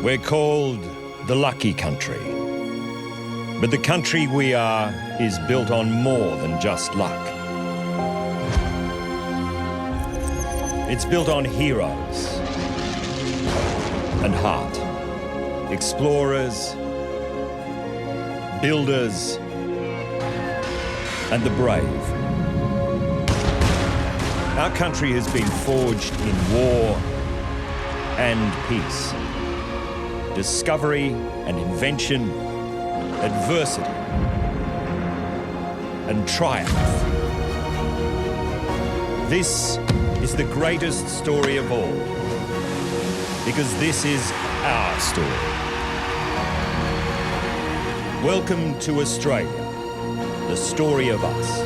We're called the Lucky Country. But the country we are is built on more than just luck. It's built on heroes and heart. Explorers, builders, and the brave. Our country has been forged in war and peace. Discovery and invention, adversity and triumph. This is the greatest story of all, because this is our story. Welcome to Australia, the story of us.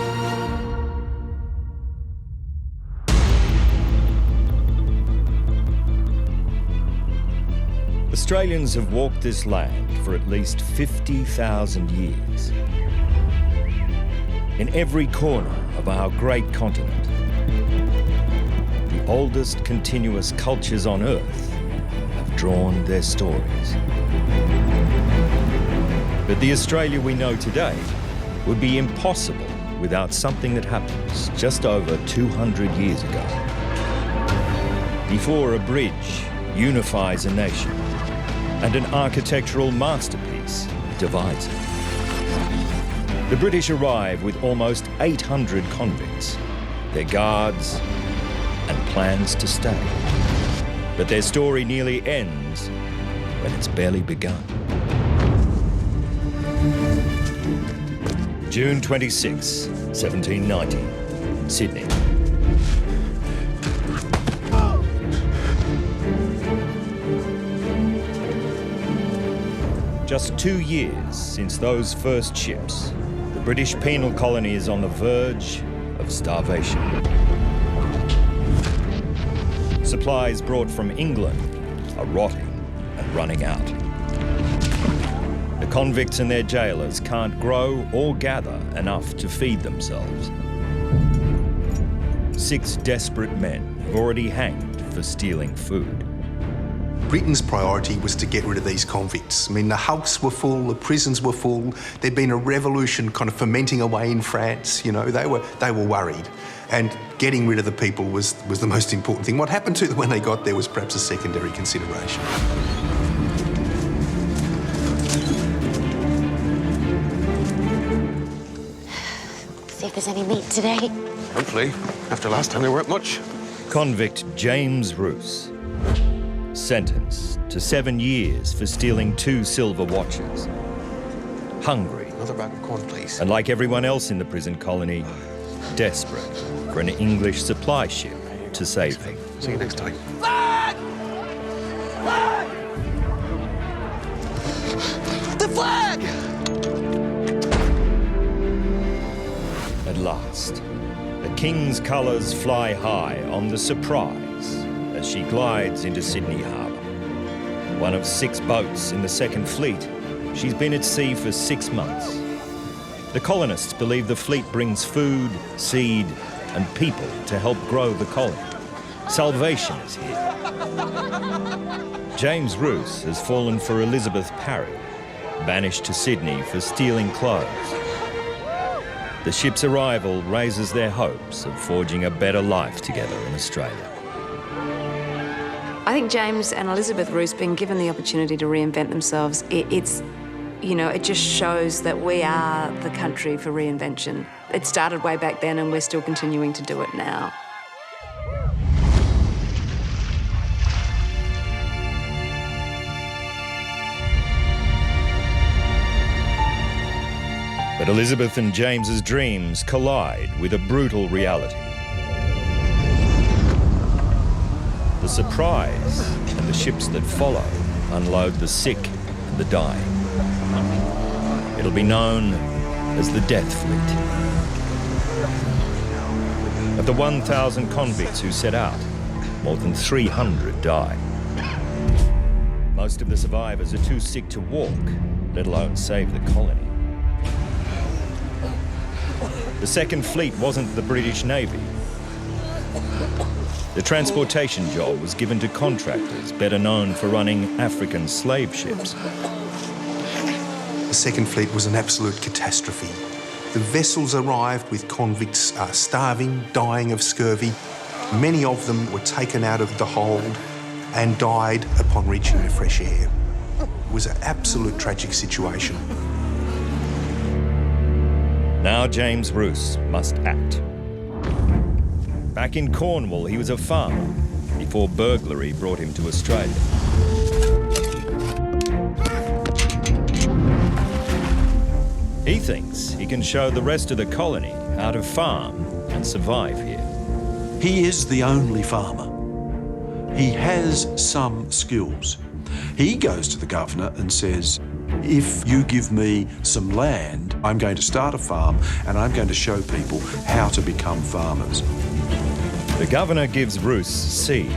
Australians have walked this land for at least 50,000 years. In every corner of our great continent, the oldest continuous cultures on Earth have drawn their stories. But the Australia we know today would be impossible without something that happened just over 200 years ago. Before a bridge unifies a nation and an architectural masterpiece divides it. The British arrive with almost 800 convicts, their guards, and plans to stay. But their story nearly ends when it's barely begun. June 26, 1790, Sydney. Just 2 years since those first ships, the British penal colony is on the verge of starvation. Supplies brought from England are rotting and running out. The convicts and their jailers can't grow or gather enough to feed themselves. 6 desperate men have already hanged for stealing food. Britain's priority was to get rid of these convicts. I mean, the hulks were full, the prisons were full. There'd been a revolution kind of fermenting away in France. You know, they were worried. And getting rid of the people was the most important thing. What happened to them when they got there was perhaps a secondary consideration. See if there's any meat today. Hopefully. After last time, there weren't much. Convict James Roos, sentenced to 7 years for stealing 2 silver watches. Hungry. Another bag of corn, please. And like everyone else in the prison colony, desperate for an English supply ship to save him. See you next time. Flag! Flag! The flag! At last, the King's colours fly high on the Surprise as she glides into Sydney Harbour. One of 6 boats in the Second Fleet, she's been at sea for 6 months. The colonists believe the fleet brings food, seed, and people to help grow the colony. Salvation is here. James Roos has fallen for Elizabeth Parry, banished to Sydney for stealing clothes. The ship's arrival raises their hopes of forging a better life together in Australia. I think James and Elizabeth Roos being given the opportunity to reinvent themselves, it just shows that we are the country for reinvention. It started way back then and we're still continuing to do it now. But Elizabeth and James's dreams collide with a brutal reality. The Surprise and the ships that follow unload the sick and the dying. It'll be known as the Death Fleet. Of the 1,000 convicts who set out, more than 300 die. Most of the survivors are too sick to walk, let alone save the colony. The Second Fleet wasn't the British Navy. The transportation job was given to contractors better known for running African slave ships. The Second Fleet was an absolute catastrophe. The vessels arrived with convicts starving, dying of scurvy. Many of them were taken out of the hold and died upon reaching the fresh air. It was an absolute tragic situation. Now James Roos must act. Back in Cornwall, he was a farmer before burglary brought him to Australia. He thinks he can show the rest of the colony how to farm and survive here. He is the only farmer. He has some skills. He goes to the governor and says, if you give me some land, I'm going to start a farm and I'm going to show people how to become farmers. The governor gives Roos seed,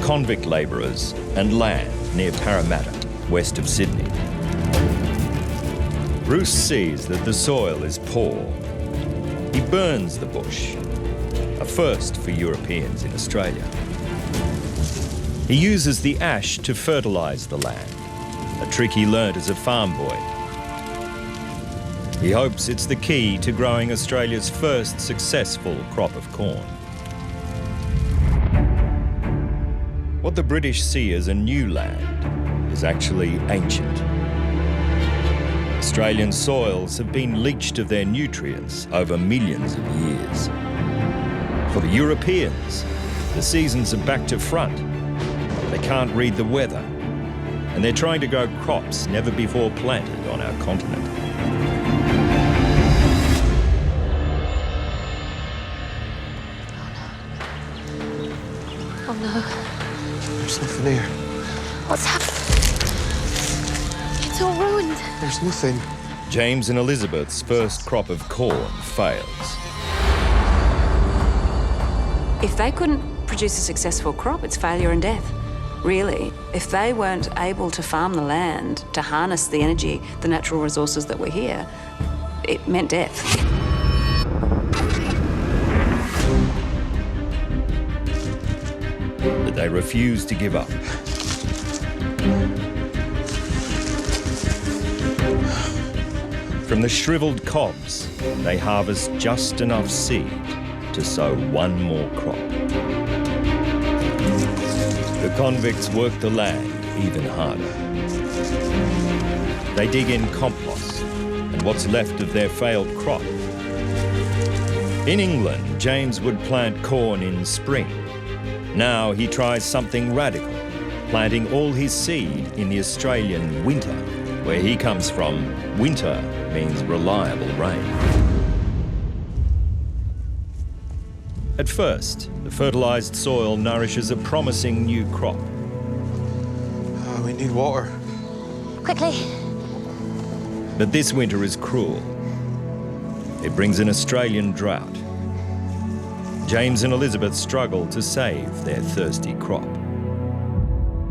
convict labourers and land near Parramatta, west of Sydney. Roos sees that the soil is poor. He burns the bush, a first for Europeans in Australia. He uses the ash to fertilise the land, a trick he learnt as a farm boy. He hopes it's the key to growing Australia's first successful crop of corn. What the British see as a new land is actually ancient. Australian soils have been leached of their nutrients over millions of years. For the Europeans, the seasons are back to front. They can't read the weather, and they're trying to grow crops never before planted on our continent. Oh no. There's nothing here. What's happened? It's all ruined. There's nothing. James and Elizabeth's first crop of corn fails. If they couldn't produce a successful crop, it's failure and death. Really, if they weren't able to farm the land, to harness the energy, the natural resources that were here, it meant death. But they refuse to give up. From the shriveled cobs, they harvest just enough seed to sow one more crop. The convicts work the land even harder. They dig in compost and what's left of their failed crop. In England, James would plant corn in spring. Now he tries something radical, planting all his seed in the Australian winter. Where he comes from, winter means reliable rain. At first, the fertilised soil nourishes a promising new crop. Oh, we need water. Quickly. But this winter is cruel. It brings an Australian drought. James and Elizabeth struggle to save their thirsty crop.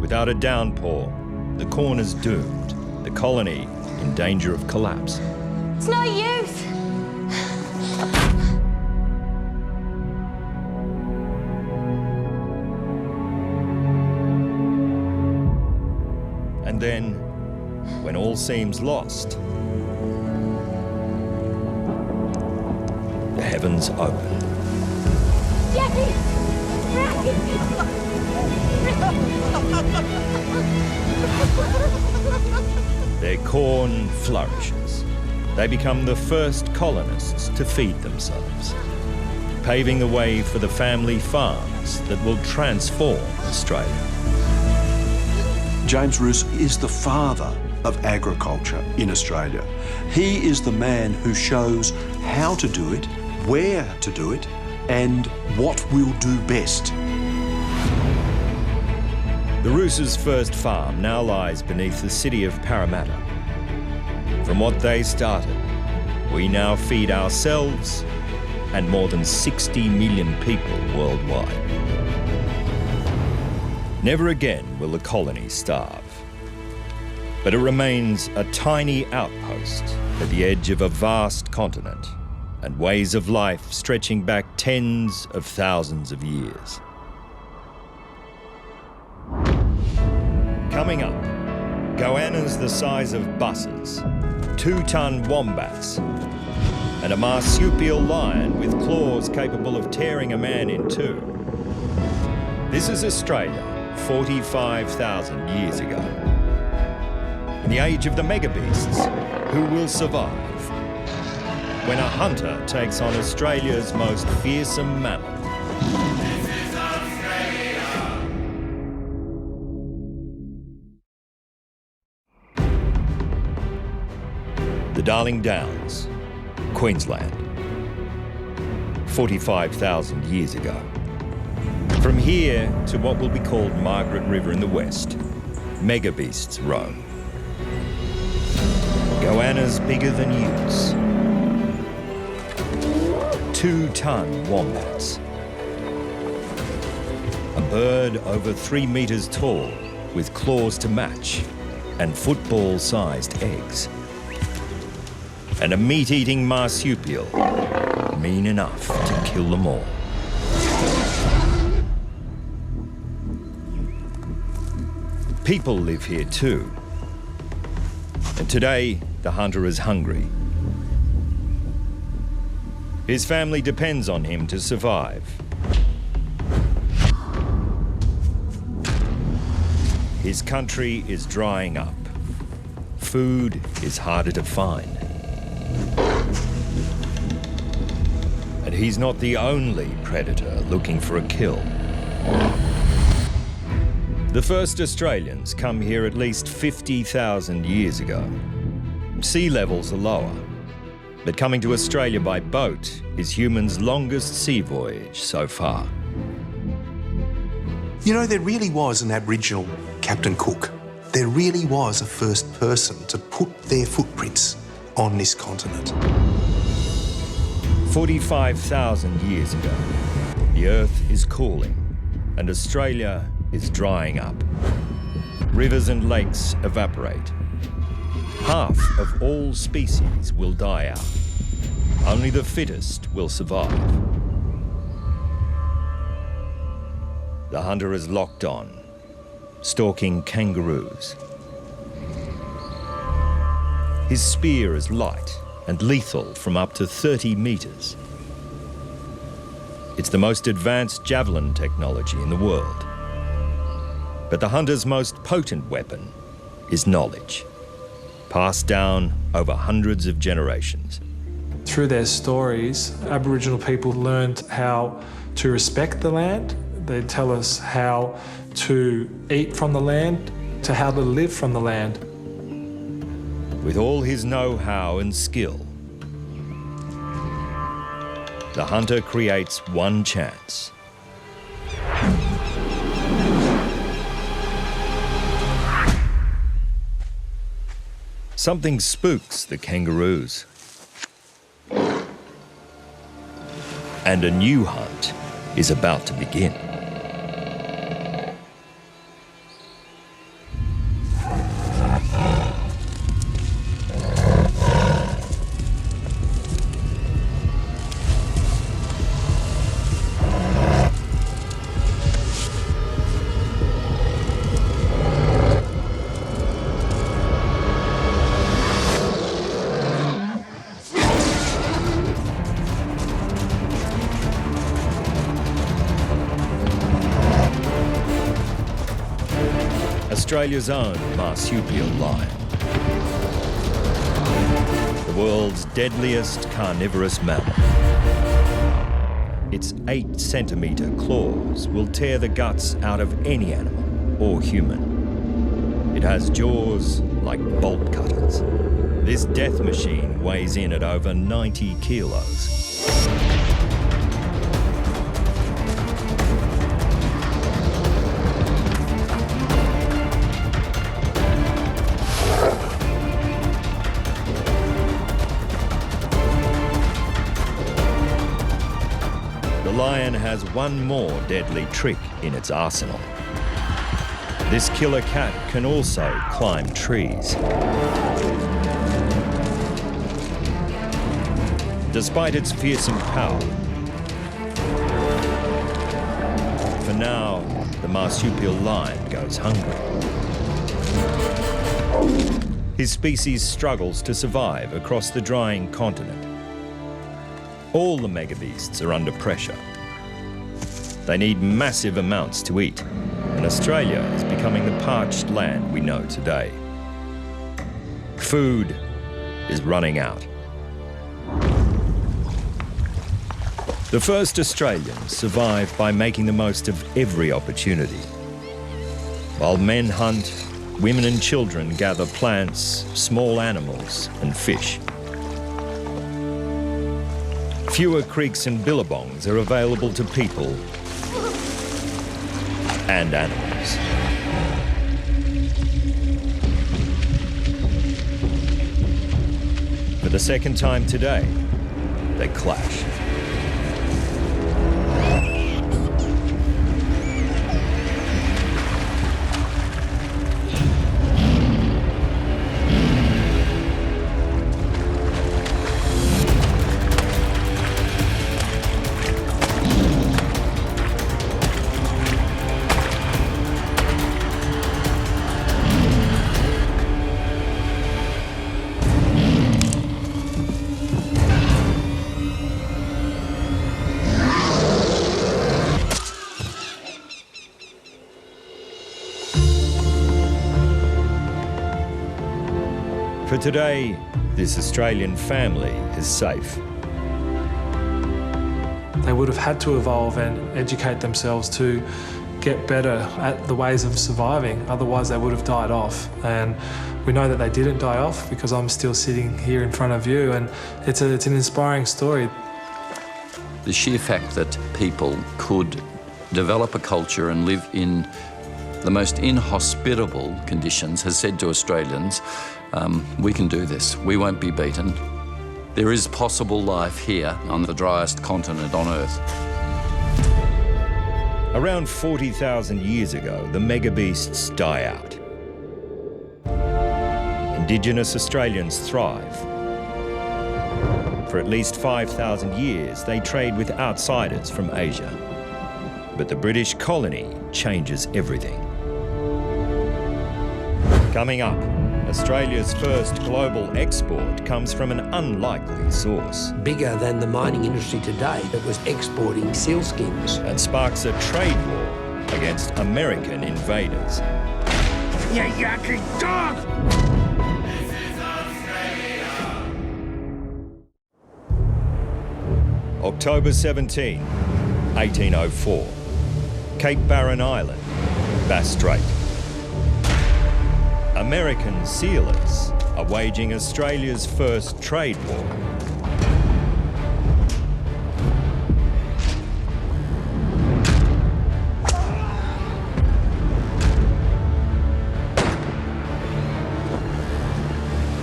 Without a downpour, the corn is doomed, the colony in danger of collapse. It's no use. And then, when all seems lost, the heavens open. Jackie! Their corn flourishes. They become the first colonists to feed themselves, paving the way for the family farms that will transform Australia. James Roos is the father of agriculture in Australia. He is the man who shows how to do it, where to do it, and what will do best. The Rooses' first farm now lies beneath the city of Parramatta. From what they started, we now feed ourselves and more than 60 million people worldwide. Never again will the colony starve. But it remains a tiny outpost at the edge of a vast continent and ways of life stretching back tens of thousands of years. Coming up, goannas the size of buses, 2-ton wombats, and a marsupial lion with claws capable of tearing a man in two. This is Australia 45,000 years ago. In the age of the megabeasts, who will survive? When a hunter takes on Australia's most fearsome mammal. The Darling Downs, Queensland, 45,000 years ago. From here to what will be called Margaret River in the west, megabeasts roam. Goannas bigger than utes. 2-ton wombats. A bird over 3 meters tall with claws to match and football-sized eggs. And a meat-eating marsupial, mean enough to kill them all. People live here too. And today, the hunter is hungry. His family depends on him to survive. His country is drying up. Food is harder to find. And he's not the only predator looking for a kill. The first Australians come here at least 50,000 years ago. Sea levels are lower, but coming to Australia by boat is humans' longest sea voyage so far. You know, there really was an Aboriginal Captain Cook. There really was a first person to put their footprints on this continent. 45,000 years ago, the Earth is cooling and Australia is drying up. Rivers and lakes evaporate. Half of all species will die out. Only the fittest will survive. The hunter is locked on, stalking kangaroos. His spear is light and lethal from up to 30 meters. It's the most advanced javelin technology in the world. But the hunter's most potent weapon is knowledge, passed down over hundreds of generations. Through their stories, Aboriginal people learned how to respect the land. They tell us how to eat from the land, to how to live from the land. With all his know-how and skill, the hunter creates one chance. Something spooks the kangaroos. And a new hunt is about to begin. Australia's own marsupial lion. The world's deadliest carnivorous mammal. Its 8-centimetre claws will tear the guts out of any animal or human. It has jaws like bolt cutters. This death machine weighs in at over 90 kilos. The lion has one more deadly trick in its arsenal. This killer cat can also climb trees. Despite its fearsome power, for now, the marsupial lion goes hungry. His species struggles to survive across the drying continent. All the megabeasts are under pressure. They need massive amounts to eat, and Australia is becoming the parched land we know today. Food is running out. The first Australians survived by making the most of every opportunity. While men hunt, women and children gather plants, small animals and fish. Fewer creeks and billabongs are available to people and animals. For the second time today, they clash. For today, this Australian family is safe. They would have had to evolve and educate themselves to get better at the ways of surviving, otherwise they would have died off. And we know that they didn't die off because I'm still sitting here in front of you, and it's an inspiring story. The sheer fact that people could develop a culture and live in the most inhospitable conditions has said to Australians, we can do this, we won't be beaten. There is possible life here on the driest continent on Earth. Around 40,000 years ago, the megabeasts die out. Indigenous Australians thrive. For at least 5,000 years, they trade with outsiders from Asia. But the British colony changes everything. Coming up, Australia's first global export comes from an unlikely source. Bigger than the mining industry today that was exporting sealskins. And sparks a trade war against American invaders. You yucky dog! October 17, 1804. Cape Barren Island, Bass Strait. American sealers are waging Australia's first trade war.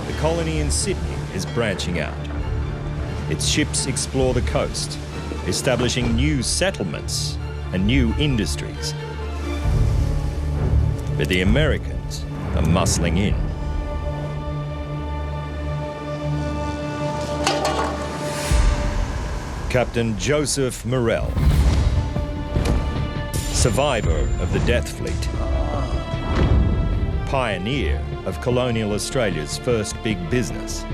The colony in Sydney is branching out. Its ships explore the coast, establishing new settlements and new industries. But the Americans are muscling in. Captain Joseph Morrell, survivor of the Death Fleet, pioneer of colonial Australia's first big business.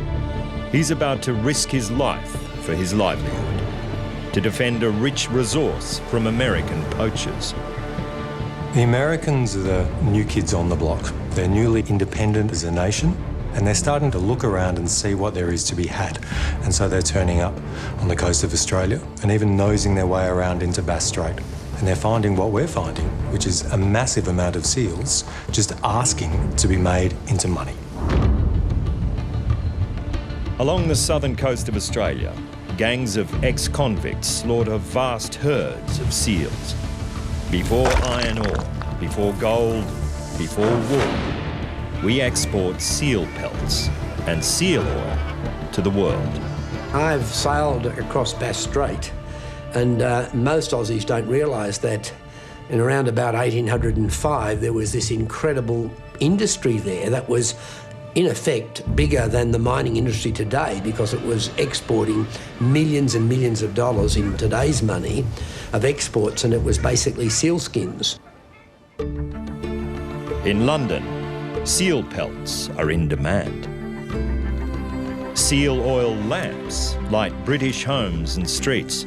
He's about to risk his life for his livelihood, to defend a rich resource from American poachers. The Americans are the new kids on the block. They're newly independent as a nation, and they're starting to look around and see what there is to be had. And so they're turning up on the coast of Australia and even nosing their way around into Bass Strait. And they're finding what we're finding, which is a massive amount of seals just asking to be made into money. Along the southern coast of Australia, gangs of ex-convicts slaughter vast herds of seals. Before iron ore, before gold, before wool, we export seal pelts and seal oil to the world. I've sailed across Bass Strait, and most Aussies don't realise that in around about 1805 there was this incredible industry there that was in effect bigger than the mining industry today, because it was exporting millions and millions of dollars in today's money of exports, and it was basically sealskins. In London, Seal pelts are in demand. Seal oil lamps light British homes and streets.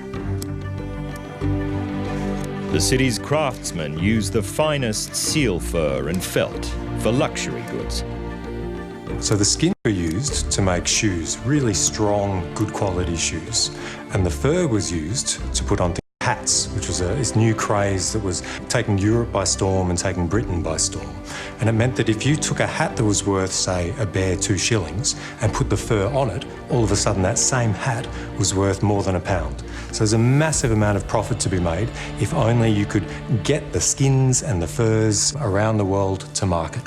The city's craftsmen use the finest seal fur and felt for luxury goods. So the skin were used to make shoes, really strong, good quality shoes. And the fur was used to put on hats, which was this new craze that was taking Europe by storm and taking Britain by storm. And it meant that if you took a hat that was worth, say, a bare 2 shillings and put the fur on it, all of a sudden that same hat was worth more than £1. So there's a massive amount of profit to be made if only you could get the skins and the furs around the world to market.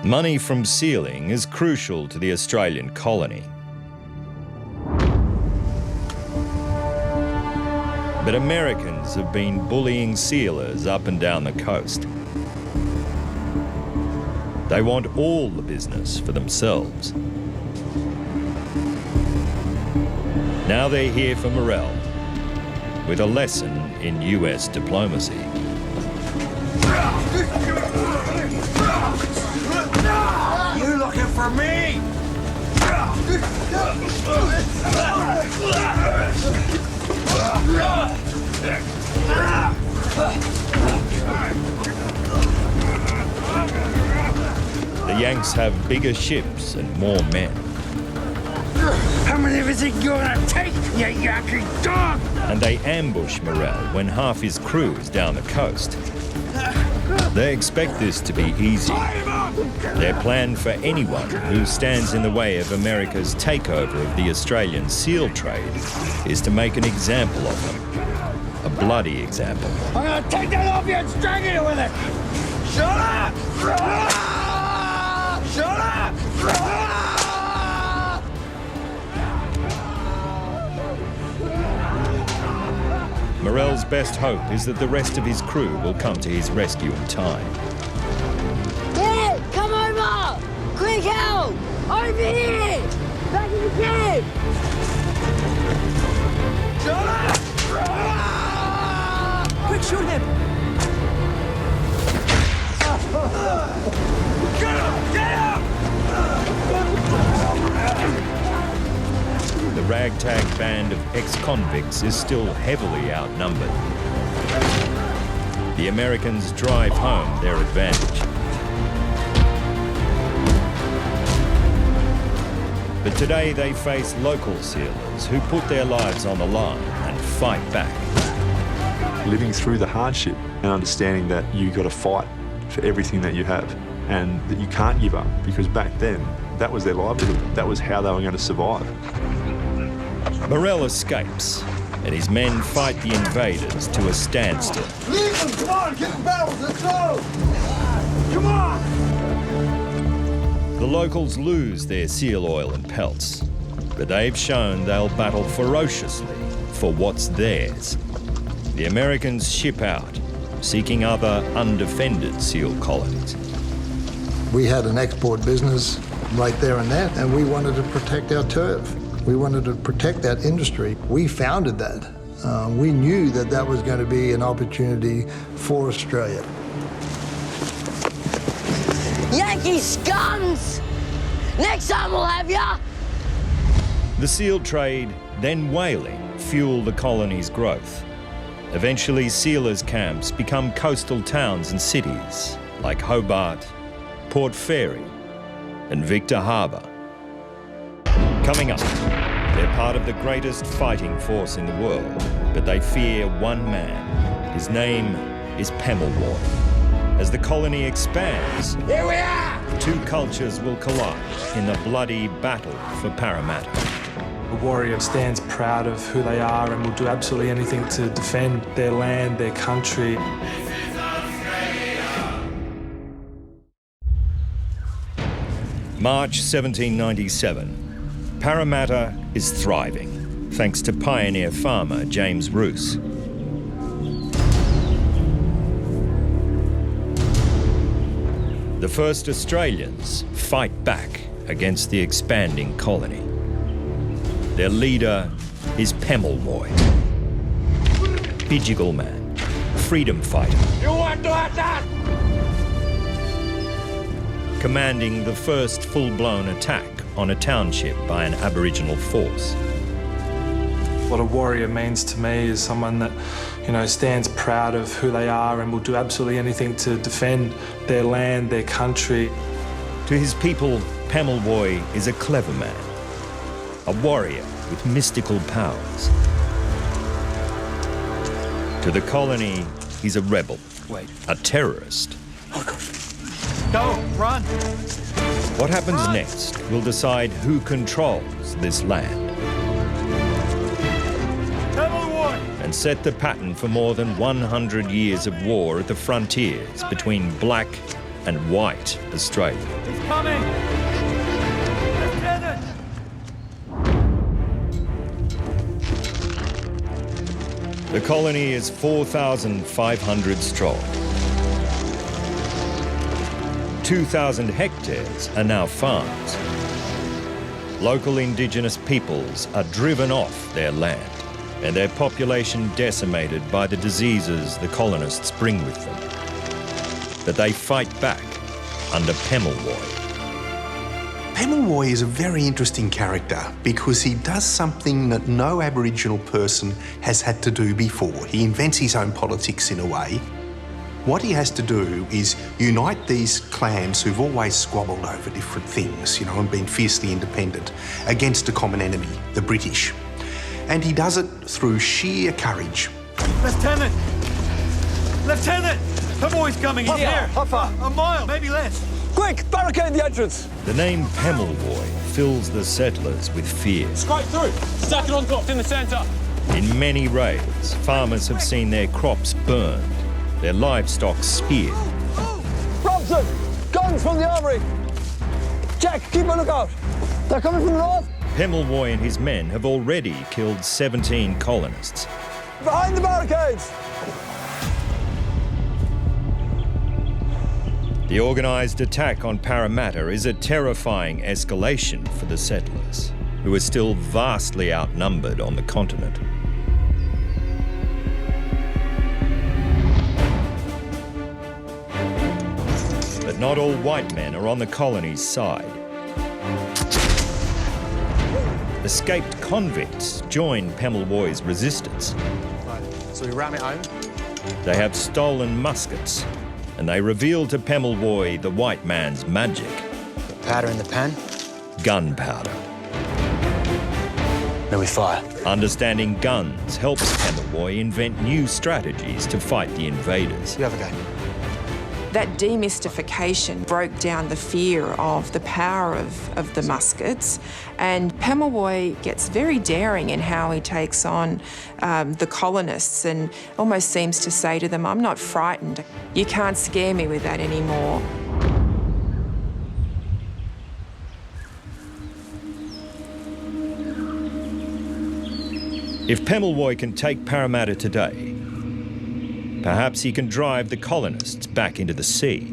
Money from sealing is crucial to the Australian colony. But Americans have been bullying sealers up and down the coast. They want all the business for themselves. Now they're here for Morrell, with a lesson in US diplomacy. You looking for me? The Yanks have bigger ships and more men. How many is it gonna take, you yucky dog? And they ambush Morrell when half his crew is down the coast. They expect this to be easy. Their plan for anyone who stands in the way of America's takeover of the Australian seal trade is to make an example of them. A bloody example. I'm gonna take that off you and strangle you with it! Shut up! Shut up! Morrell's best hope is that the rest of his crew will come to his rescue in time. Dad, come over! Quick help! Over here! Back in the cave! Shut up! Quick, shoot him! Get up! Get up! The ragtag band of ex-convicts is still heavily outnumbered. The Americans drive home their advantage. But today they face local sealers who put their lives on the line and fight back. Living through the hardship and understanding that you've got to fight for everything that you have and that you can't give up, because back then that was their livelihood. That was how they were going to survive. Morrell escapes, and his men fight the invaders to a standstill. Leave them! Come on! Get the barrels! Let's go! Come on! The locals lose their seal oil and pelts, but they've shown they'll battle ferociously for what's theirs. The Americans ship out, seeking other undefended seal colonies. We had an export business right there and then, and we wanted to protect our turf. We wanted to protect that industry. We founded that. We knew that that was going to be an opportunity for Australia. Yankee scums! Next time we'll have ya! The seal trade, then whaling, fuel the colony's growth. Eventually, sealers' camps become coastal towns and cities like Hobart, Port Fairy, and Victor Harbour. Coming up, they're part of the greatest fighting force in the world, but they fear one man. His name is Pemulwuy. As the colony expands, here we are! Two cultures will collide in the bloody battle for Parramatta. A warrior stands proud of who they are and will do absolutely anything to defend their land, their country. March 1797. Parramatta is thriving, thanks to pioneer farmer James Roos. The first Australians fight back against the expanding colony. Their leader is Pemulwuy, Bidjigal man, freedom fighter. You want to attack? commanding the first full-blown attack on a township by an Aboriginal force. What a warrior means to me is someone that, stands proud of who they are and will do absolutely anything to defend their land, their country. To his people, Pemulwuy is a clever man, a warrior with mystical powers. To the colony, he's a rebel, a terrorist. Go, run! What happens next will decide who controls this land and set the pattern for more than 100 years of war at the frontiers between black and white Australia. He's coming! Lieutenant! The colony is 4,500 strong. 2,000 hectares are now farms. Local Indigenous peoples are driven off their land and their population decimated by the diseases the colonists bring with them. But they fight back under Pemulwuy. Pemulwuy is a very interesting character because he does something that no Aboriginal person has had to do before. He invents his own politics in a way. What he has to do is unite these clans who've always squabbled over different things, and been fiercely independent, against a common enemy, the British. And he does it through sheer courage. Lieutenant! Lieutenant! Pemulwuy's coming. He's here. How far? A mile, maybe less. Quick, barricade the entrance. The name Pemulwuy fills the settlers with fear. Straight through. Stack it on top in the centre. In many raids, farmers have seen their crops burned, their livestock speared. Robson, guns from the armory. Jack, keep a lookout. They're coming from the north. Pemulwuy and his men have already killed 17 colonists. Behind the barricades. The organised attack on Parramatta is a terrifying escalation for the settlers, who are still vastly outnumbered on the continent. But not all white men are on the colony's side. Escaped convicts join Pemulwuy's resistance. Right, so we ram it home. They have stolen muskets, and they reveal to Pemulwuy the white man's magic. Powder in the pan? Gunpowder. Then we fire. Understanding guns helps Pemulwuy invent new strategies to fight the invaders. You have a go. That demystification broke down the fear of the power of the muskets, and Pemulwuy gets very daring in how he takes on the colonists and almost seems to say to them, I'm not frightened. You can't scare me with that anymore. If Pemulwuy can take Parramatta today, perhaps he can drive the colonists back into the sea.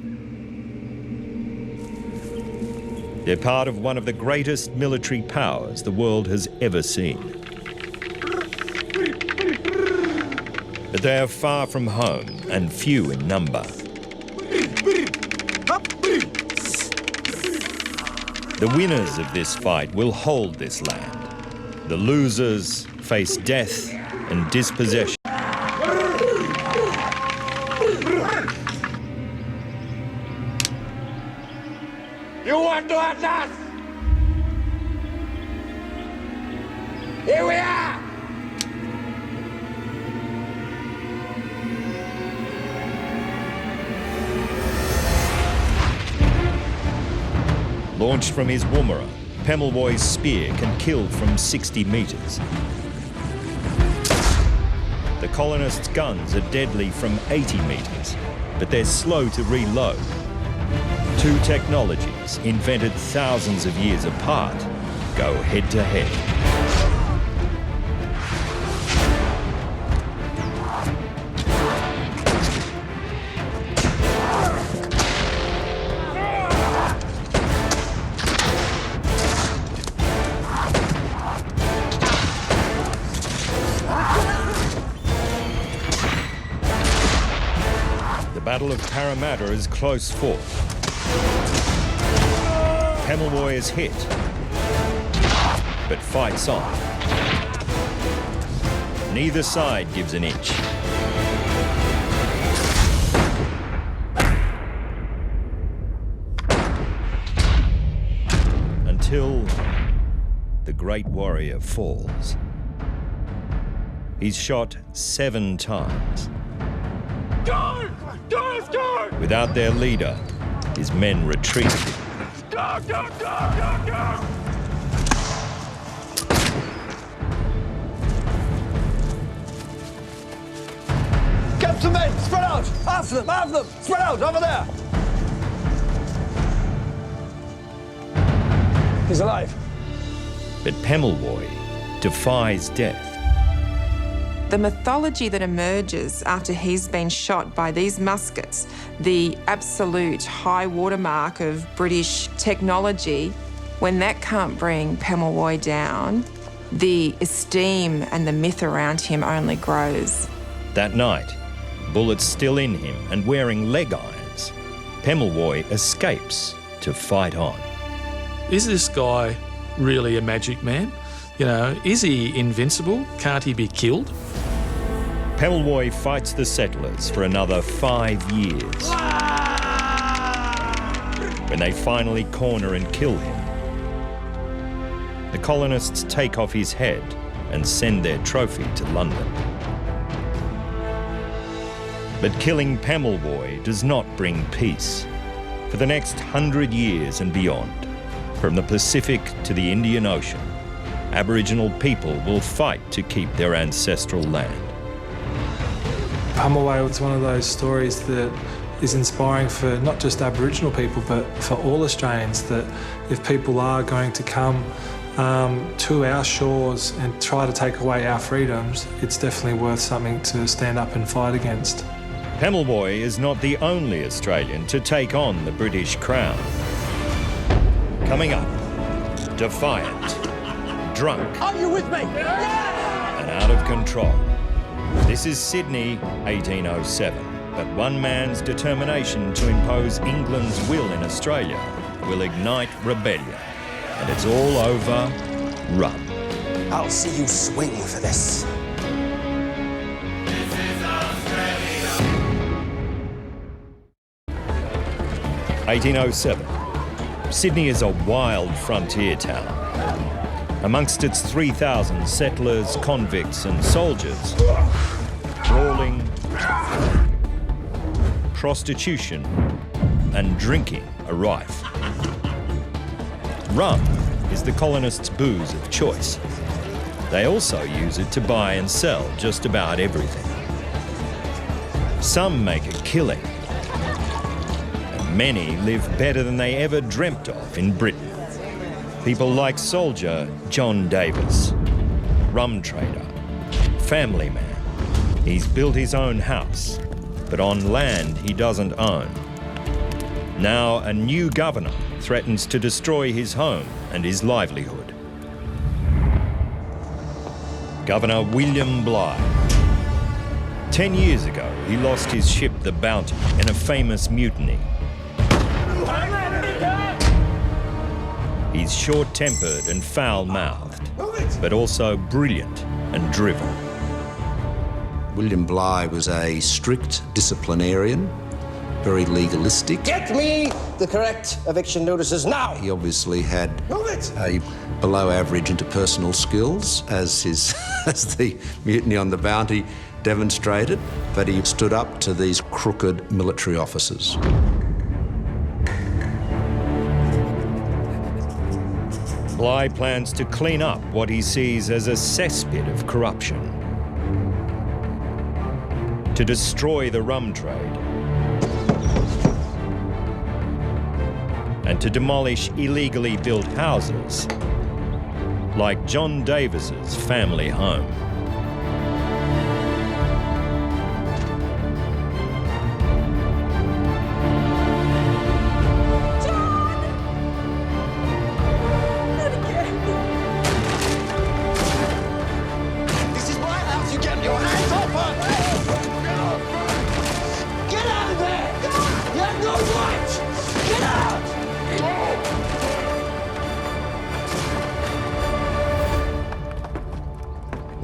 They're part of one of the greatest military powers the world has ever seen. But they are far from home and few in number. The winners of this fight will hold this land. The losers face death and dispossession. You want to hurt us? Here we are! Launched from his woomera, Pemulwuy's spear can kill from 60 metres. The colonists' guns are deadly from 80 metres, but they're slow to reload. Two technologies, invented thousands of years apart, go head to head. The Battle of Parramatta is close fought. Pemulwuy is hit, but fights on. Neither side gives an inch. Until the great warrior falls. He's shot 7 times. Go! Go! Go! Without their leader, his men retreat. Go! Go! Go! Go! Go! Get some men! Spread out! After them! After them! Spread out! Over there! He's alive. But Pemulwuy defies death. The mythology that emerges after he's been shot by these muskets, the absolute high watermark of British technology, when that can't bring Pemulwuy down, the esteem and the myth around him only grows. That night, bullets still in him and wearing leg irons, Pemulwuy escapes to fight on. Is this guy really a magic man? You know, is he invincible? Can't he be killed? Pemulwuy fights the settlers for another 5 years. When they finally corner and kill him, the colonists take off his head and send their trophy to London. But killing Pemulwuy does not bring peace. For the next 100 years and beyond, from the Pacific to the Indian Ocean, Aboriginal people will fight to keep their ancestral land. Pemulwuy was one of those stories that is inspiring for not just Aboriginal people, but for all Australians, that if people are going to come to our shores and try to take away our freedoms, it's definitely worth something to stand up and fight against. Pemulwuy is not the only Australian to take on the British Crown. Coming up, defiant, drunk, Are you with me? and out of control. This is Sydney, 1807. But one man's determination to impose England's will in Australia will ignite rebellion. And it's all over rum. I'll see you swing for this. 1807. Sydney is a wild frontier town. Amongst its 3,000 settlers, convicts and soldiers, brawling, prostitution and drinking are rife. Rum is the colonists' booze of choice. They also use it to buy and sell just about everything. Some make a killing, and many live better than they ever dreamt of in Britain. People like soldier John Davis, rum trader, family man. He's built his own house, but on land he doesn't own. Now a new governor threatens to destroy his home and his livelihood. Governor William Bligh. 10 years ago, he lost his ship, the Bounty, in a famous mutiny. He's short-tempered and foul-mouthed, but also brilliant and driven. William Bligh was a strict disciplinarian, very legalistic. Get me the correct eviction notices now! He obviously had a below-average interpersonal skills, as the mutiny on the Bounty demonstrated, but he stood up to these crooked military officers. Bligh plans to clean up what he sees as a cesspit of corruption, to destroy the rum trade, and to demolish illegally built houses like John Davis's family home. This is my house. You get your hands off her. Get out of there. You have no right. Get out.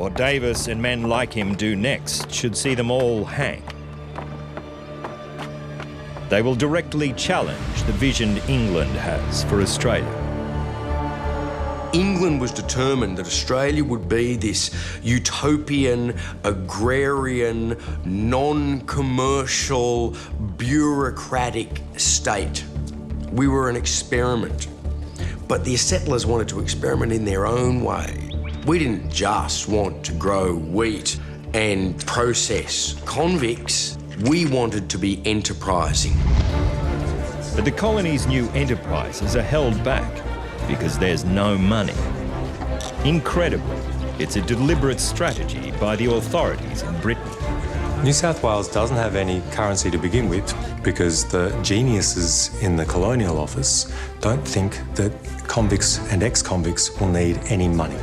What Davis and men like him do next should see them all hang. They will directly challenge the vision England has for Australia. England was determined that Australia would be this utopian, agrarian, non-commercial, bureaucratic state. We were an experiment, but the settlers wanted to experiment in their own way. We didn't just want to grow wheat and process convicts. We wanted to be enterprising. But the colony's new enterprises are held back because there's no money. Incredibly, it's a deliberate strategy by the authorities in Britain. New South Wales doesn't have any currency to begin with because the geniuses in the Colonial Office don't think that convicts and ex-convicts will need any money.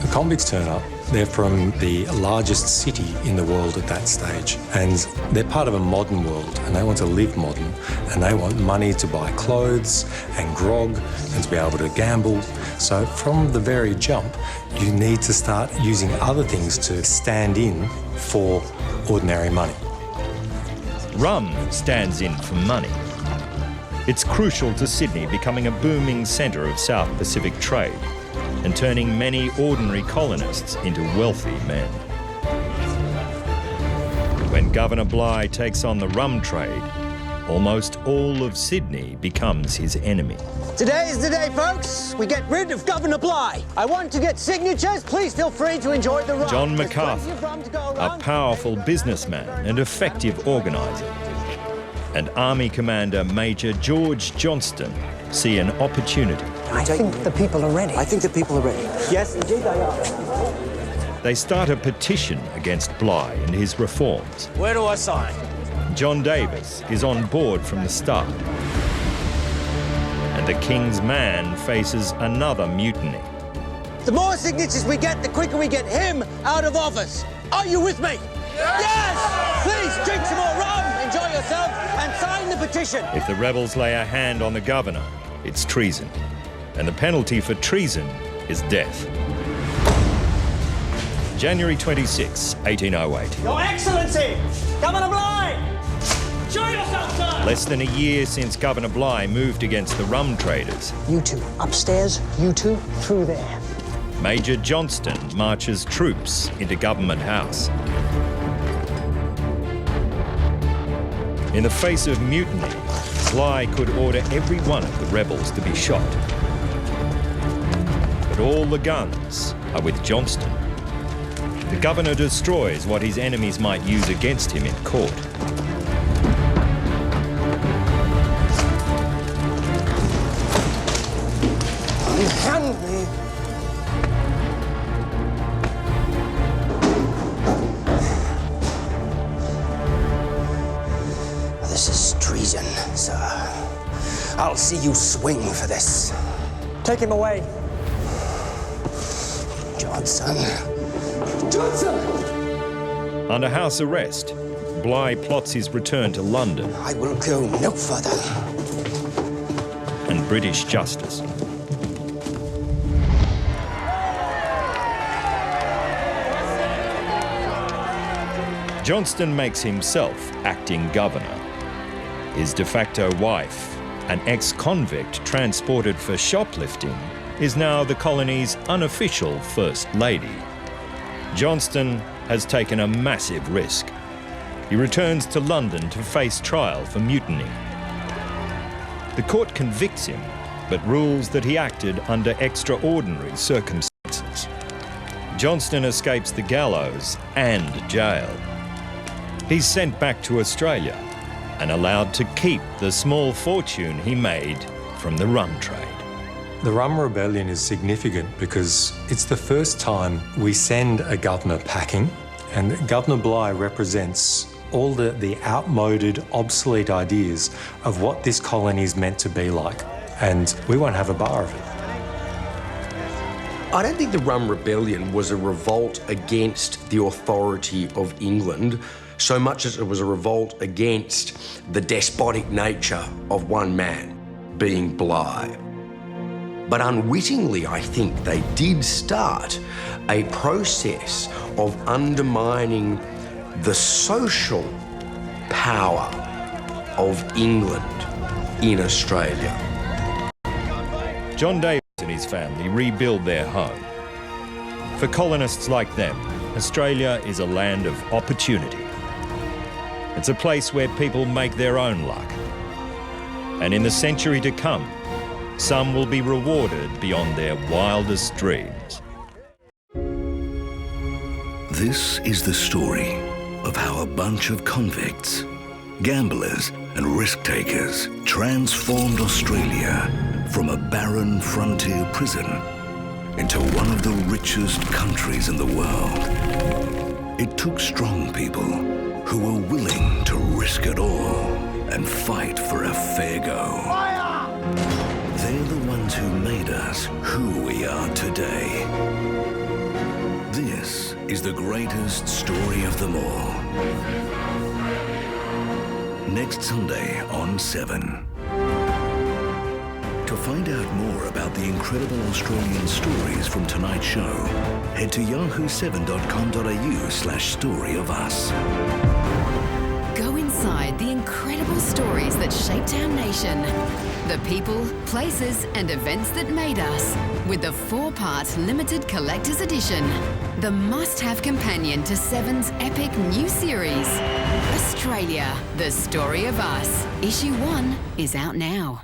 The convicts turn up, they're from the largest city in the world at that stage, and they're part of a modern world, and they want to live modern, and they want money to buy clothes and grog and to be able to gamble. So from the very jump, you need to start using other things to stand in for ordinary money. Rum stands in for money. It's crucial to Sydney becoming a booming centre of South Pacific trade and turning many ordinary colonists into wealthy men. When Governor Bligh takes on the rum trade, almost all of Sydney becomes his enemy. Today is the day, folks. We get rid of Governor Bligh. I want to get signatures. Please feel free to enjoy the rum. John There's plenty MacArthur, of rum to go a around. powerful businessman and effective organiser, and Army Commander Major George Johnston see an opportunity. I think the people are ready. I think the people are ready. Yes, indeed they are. They start a petition against Bligh and his reforms. Where do I sign? John Davis is on board from the start. And the King's man faces another mutiny. The more signatures we get, the quicker we get him out of office. Are you with me? Yes! Please drink some more rum, enjoy yourself, and sign the petition. If the rebels lay a hand on the governor, it's treason. And the penalty for treason is death. January 26, 1808. Your Excellency, Governor Bligh! Show yourself, sir! Less than a year since Governor Bligh moved against the rum traders, You two, upstairs, you two, through there. Major Johnston marches troops into Government House. In the face of mutiny, Bligh could order every one of the rebels to be shot. But all the guns are with Johnston. The governor destroys what his enemies might use against him in court. Unhand me. This is treason, sir. I'll see you swing for this. Take him away. Johnson. Johnson! Under house arrest, Bligh plots his return to London I will go no further. and British justice. Johnston makes himself acting governor. His de facto wife, an ex-convict transported for shoplifting, is now the colony's unofficial First Lady. Johnston has taken a massive risk. He returns to London to face trial for mutiny. The court convicts him, but rules that he acted under extraordinary circumstances. Johnston escapes the gallows and jail. He's sent back to Australia and allowed to keep the small fortune he made from the rum trade. The Rum Rebellion is significant because it's the first time we send a governor packing, and Governor Bligh represents all the outmoded, obsolete ideas of what this colony is meant to be like, and we won't have a bar of it. I don't think the Rum Rebellion was a revolt against the authority of England so much as it was a revolt against the despotic nature of one man, being Bligh. But unwittingly, I think they did start a process of undermining the social power of England in Australia. John Davis and his family rebuild their home. For colonists like them, Australia is a land of opportunity. It's a place where people make their own luck. And in the century to come, some will be rewarded beyond their wildest dreams. This is the story of how a bunch of convicts, gamblers and risk-takers transformed Australia from a barren frontier prison into one of the richest countries in the world. It took strong people who were willing to risk it all and fight for a fair go. They're the ones who made us who we are today. This is the greatest story of them all. Next Sunday on 7. To find out more about the incredible Australian stories from tonight's show, head to yahoo7.com.au/storyofus. Go inside the incredible stories that shaped our nation. The people, places and events that made us. With the 4-part limited collector's edition. The must-have companion to 7's epic new series. Australia, the story of us. Issue 1 is out now.